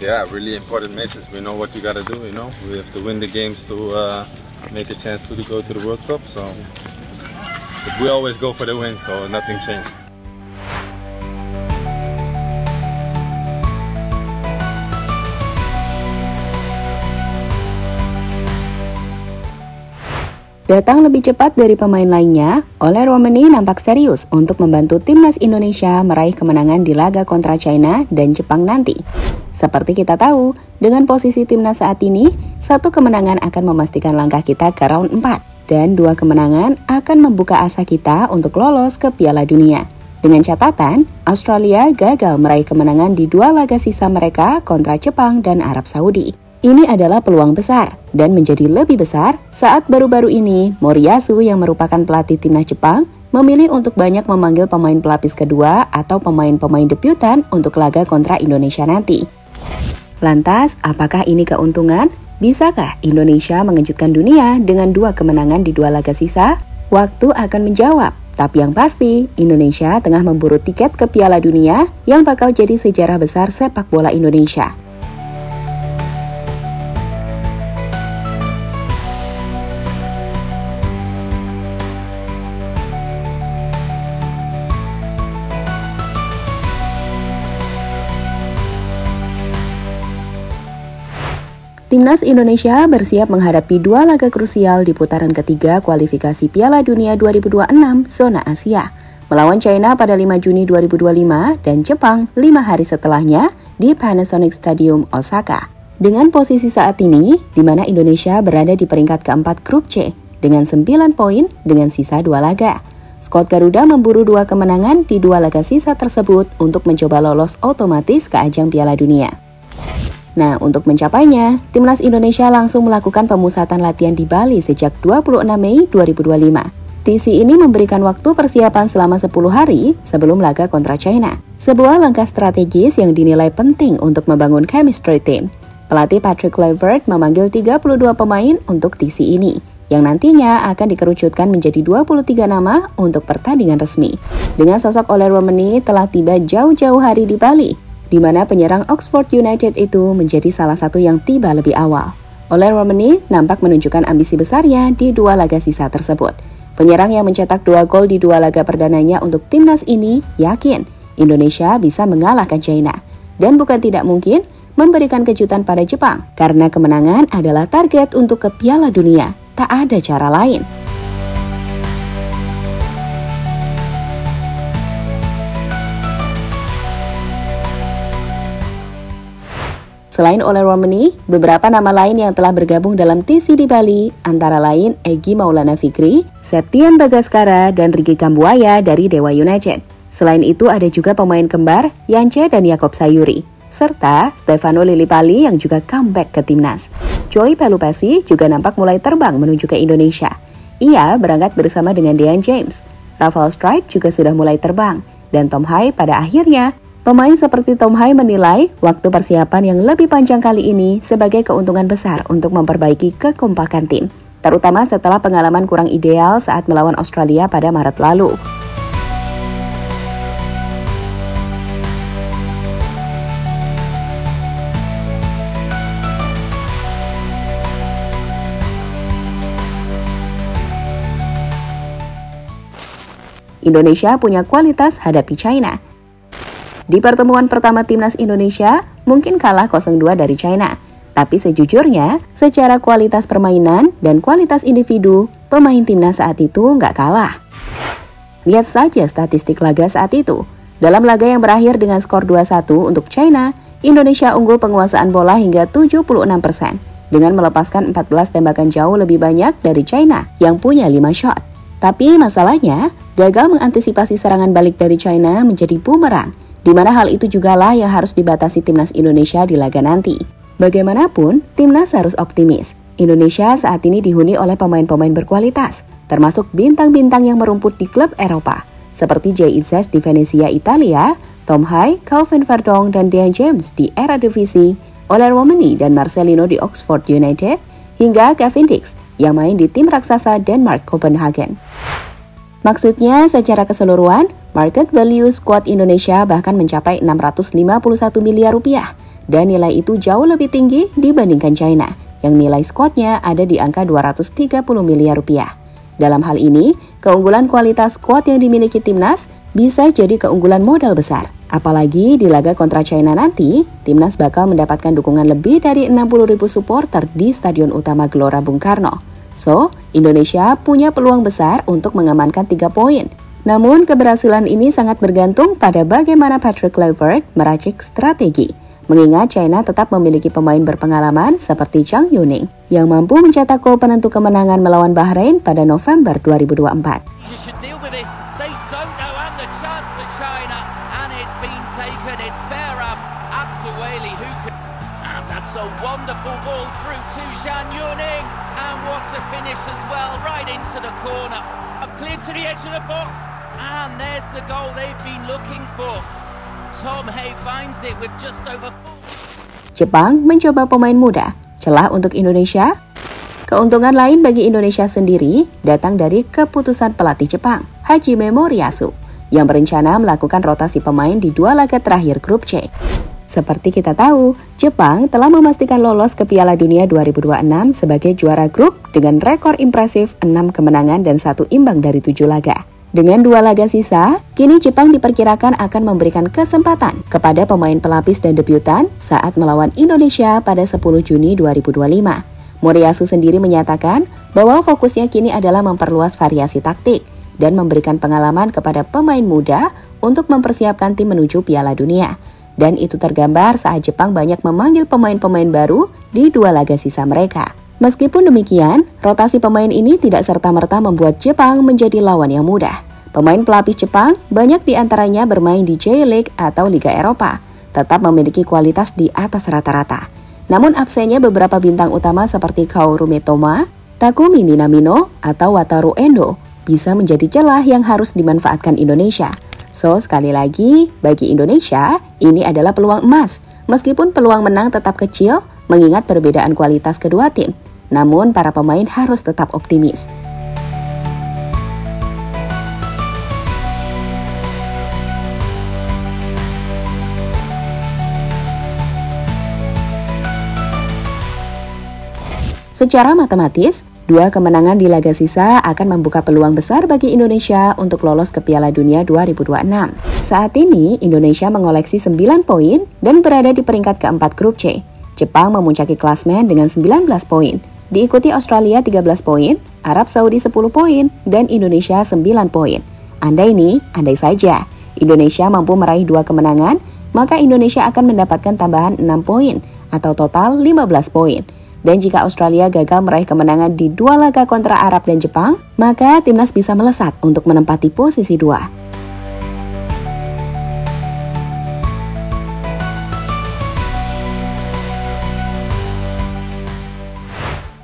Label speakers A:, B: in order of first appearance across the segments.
A: Yeah, really important matches. We know what we gotta do. We have to win the games to make a chance to go to the World Cup. So we always go for the win. So nothing changed.
B: Datang lebih cepat dari pemain lainnya, Ole Romani nampak serius untuk membantu timnas Indonesia meraih kemenangan di laga kontra China dan Jepang nanti. Seperti kita tahu, dengan posisi timnas saat ini, 1 kemenangan akan memastikan langkah kita ke round 4, dan 2 kemenangan akan membuka asa kita untuk lolos ke Piala Dunia. Dengan catatan, Australia gagal meraih kemenangan di 2 laga sisa mereka kontra Jepang dan Arab Saudi. Ini adalah peluang besar, dan menjadi lebih besar saat baru-baru ini Moriyasu yang merupakan pelatih timnas Jepang memilih untuk banyak memanggil pemain pelapis kedua atau pemain-pemain debutan untuk laga kontra Indonesia nanti. Lantas, apakah ini keuntungan? Bisakah Indonesia mengejutkan dunia dengan 2 kemenangan di 2 laga sisa? Waktu akan menjawab. Tapi yang pasti, Indonesia tengah memburu tiket ke Piala Dunia yang bakal jadi sejarah besar sepak bola Indonesia. Timnas Indonesia bersiap menghadapi 2 laga krusial di putaran ketiga kualifikasi Piala Dunia 2026 zona Asia, melawan China pada 5 Juni 2025 dan Jepang 5 hari setelahnya di Panasonic Stadium, Osaka. Dengan posisi saat ini, di mana Indonesia berada di peringkat keempat grup C dengan 9 poin dengan sisa 2 laga. Skuad Garuda memburu 2 kemenangan di 2 laga sisa tersebut untuk mencoba lolos otomatis ke ajang Piala Dunia. Nah, untuk mencapainya, Timnas Indonesia langsung melakukan pemusatan latihan di Bali sejak 26 Mei 2025. TC ini memberikan waktu persiapan selama 10 hari sebelum laga kontra China. Sebuah langkah strategis yang dinilai penting untuk membangun chemistry team. Pelatih Patrick Kluivert memanggil 32 pemain untuk TC ini, yang nantinya akan dikerucutkan menjadi 23 nama untuk pertandingan resmi. Dengan sosok Ole Romani telah tiba jauh-jauh hari di Bali, di mana penyerang Oxford United itu menjadi salah satu yang tiba lebih awal. Ole Romani nampak menunjukkan ambisi besarnya di 2 laga sisa tersebut. Penyerang yang mencetak 2 gol di 2 laga perdananya untuk timnas ini yakin Indonesia bisa mengalahkan China. Dan bukan tidak mungkin memberikan kejutan pada Jepang, karena kemenangan adalah target untuk ke Piala Dunia. Tak ada cara lain. Selain Ole Romani, beberapa nama lain yang telah bergabung dalam TC di Bali, antara lain Egy Maulana Fikri, Septian Bagaskara, dan Ricky Kambuaya dari Dewa United. Selain itu ada juga pemain kembar Yance dan Yakob Sayuri, serta Stefano Lillipali yang juga comeback ke timnas. Joy Pelupesi juga nampak mulai terbang menuju ke Indonesia. Ia berangkat bersama dengan Dean James. Rafael Strijk juga sudah mulai terbang, dan Tom Hai pada akhirnya. Pemain seperti Tom Hai menilai waktu persiapan yang lebih panjang kali ini sebagai keuntungan besar untuk memperbaiki kekompakan tim, terutama setelah pengalaman kurang ideal saat melawan Australia pada Maret lalu. Indonesia punya kualitas hadapi China. Di pertemuan pertama timnas Indonesia, mungkin kalah 0-2 dari China. Tapi sejujurnya, secara kualitas permainan dan kualitas individu, pemain timnas saat itu nggak kalah. Lihat saja statistik laga saat itu. Dalam laga yang berakhir dengan skor 2-1 untuk China, Indonesia unggul penguasaan bola hingga 76%, dengan melepaskan 14 tembakan jauh lebih banyak dari China yang punya 5 shot. Tapi masalahnya, gagal mengantisipasi serangan balik dari China menjadi bumerang, di mana hal itu jugalah yang harus dibatasi timnas Indonesia di laga nanti. Bagaimanapun, timnas harus optimis. Indonesia saat ini dihuni oleh pemain-pemain berkualitas, termasuk bintang-bintang yang merumput di klub Eropa, seperti Jay Izzes di Venezia, Italia, Tom Hai, Calvin Verdong, dan Dean James di Eredivisie, Ole Romani dan Marcelino di Oxford United, hingga Kevin Dix yang main di tim raksasa Denmark Copenhagen. Maksudnya, secara keseluruhan, market value skuad Indonesia bahkan mencapai 651 miliar rupiah, dan nilai itu jauh lebih tinggi dibandingkan China, yang nilai skuadnya ada di angka 230 miliar rupiah. Dalam hal ini, keunggulan kualitas skuad yang dimiliki timnas bisa jadi keunggulan modal besar. Apalagi di laga kontra China nanti, timnas bakal mendapatkan dukungan lebih dari 60.000 supporter di Stadion Utama Gelora Bung Karno. So, Indonesia punya peluang besar untuk mengamankan 3 poin. Namun, keberhasilan ini sangat bergantung pada bagaimana Patrick Kluivert meracik strategi. Mengingat China tetap memiliki pemain berpengalaman seperti Zhang Yuning yang mampu mencetak gol penentu kemenangan melawan Bahrain pada November 2024.
C: A wonderful ball through to Zhang Yuning, and what a finish as well, right into the corner. I've cleared to the edge of the box, and there's the goal they've been looking for. Tom Hay finds it with just over 4.
B: Jepang mencoba pemain muda, celah untuk Indonesia. Keuntungan lain bagi Indonesia sendiri datang dari keputusan pelatih Jepang, Hajime Moriyasu, yang berencana melakukan rotasi pemain di 2 laga terakhir grup C. Seperti kita tahu, Jepang telah memastikan lolos ke Piala Dunia 2026 sebagai juara grup dengan rekor impresif 6 kemenangan dan 1 imbang dari 7 laga. Dengan 2 laga sisa, kini Jepang diperkirakan akan memberikan kesempatan kepada pemain pelapis dan debutan saat melawan Indonesia pada 10 Juni 2025. Moriyasu sendiri menyatakan bahwa fokusnya kini adalah memperluas variasi taktik dan memberikan pengalaman kepada pemain muda untuk mempersiapkan tim menuju Piala Dunia. Dan itu tergambar saat Jepang banyak memanggil pemain-pemain baru di 2 laga sisa mereka. Meskipun demikian, rotasi pemain ini tidak serta-merta membuat Jepang menjadi lawan yang mudah. Pemain pelapis Jepang banyak diantaranya bermain di J-League atau Liga Eropa, tetap memiliki kualitas di atas rata-rata. Namun absennya beberapa bintang utama seperti Kaoru Mitoma, Takumi Minamino, atau Wataru Endo bisa menjadi celah yang harus dimanfaatkan Indonesia. So, sekali lagi, bagi Indonesia, ini adalah peluang emas. Meskipun peluang menang tetap kecil, mengingat perbedaan kualitas kedua tim. Namun, para pemain harus tetap optimis. Secara matematis, 2 kemenangan di laga sisa akan membuka peluang besar bagi Indonesia untuk lolos ke Piala Dunia 2026. Saat ini, Indonesia mengoleksi 9 poin dan berada di peringkat keempat grup C. Jepang memuncaki klasmen dengan 19 poin, diikuti Australia 13 poin, Arab Saudi 10 poin, dan Indonesia 9 poin. Andai saja, Indonesia mampu meraih 2 kemenangan, maka Indonesia akan mendapatkan tambahan 6 poin, atau total 15 poin. Dan jika Australia gagal meraih kemenangan di 2 laga kontra Arab dan Jepang, maka timnas bisa melesat untuk menempati posisi 2.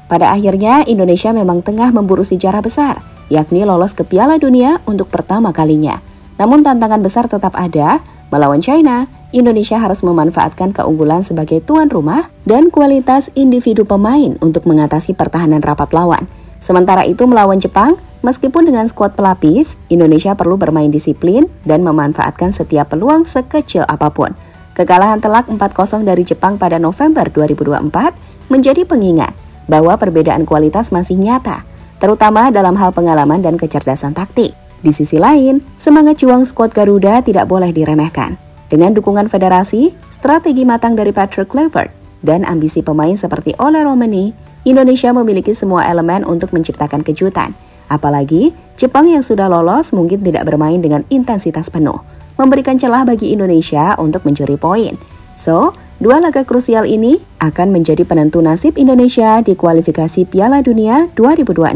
B: Pada akhirnya, Indonesia memang tengah memburu sejarah besar, yakni lolos ke Piala Dunia untuk pertama kalinya. Namun tantangan besar tetap ada. Melawan China, Indonesia harus memanfaatkan keunggulan sebagai tuan rumah dan kualitas individu pemain untuk mengatasi pertahanan rapat lawan. Sementara itu melawan Jepang, meskipun dengan skuad pelapis, Indonesia perlu bermain disiplin dan memanfaatkan setiap peluang sekecil apapun. Kekalahan telak 4-0 dari Jepang pada November 2024 menjadi pengingat bahwa perbedaan kualitas masih nyata, terutama dalam hal pengalaman dan kecerdasan taktik. Di sisi lain, semangat juang skuad Garuda tidak boleh diremehkan. Dengan dukungan federasi, strategi matang dari Patrick Kluivert, dan ambisi pemain seperti Ole Romani, Indonesia memiliki semua elemen untuk menciptakan kejutan. Apalagi, Jepang yang sudah lolos mungkin tidak bermain dengan intensitas penuh, memberikan celah bagi Indonesia untuk mencuri poin. So, 2 laga krusial ini akan menjadi penentu nasib Indonesia di kualifikasi Piala Dunia 2026.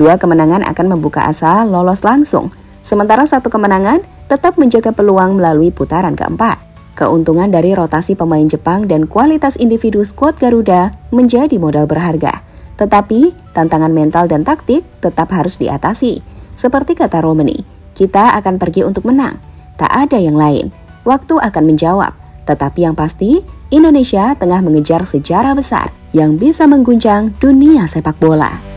B: 2 kemenangan akan membuka asa lolos langsung, sementara 1 kemenangan tetap menjaga peluang melalui putaran keempat. Keuntungan dari rotasi pemain Jepang dan kualitas individu skuad Garuda menjadi modal berharga. Tetapi, tantangan mental dan taktik tetap harus diatasi. Seperti kata Romani, kita akan pergi untuk menang. Tak ada yang lain. Waktu akan menjawab. Tetapi yang pasti, Indonesia tengah mengejar sejarah besar yang bisa mengguncang dunia sepak bola.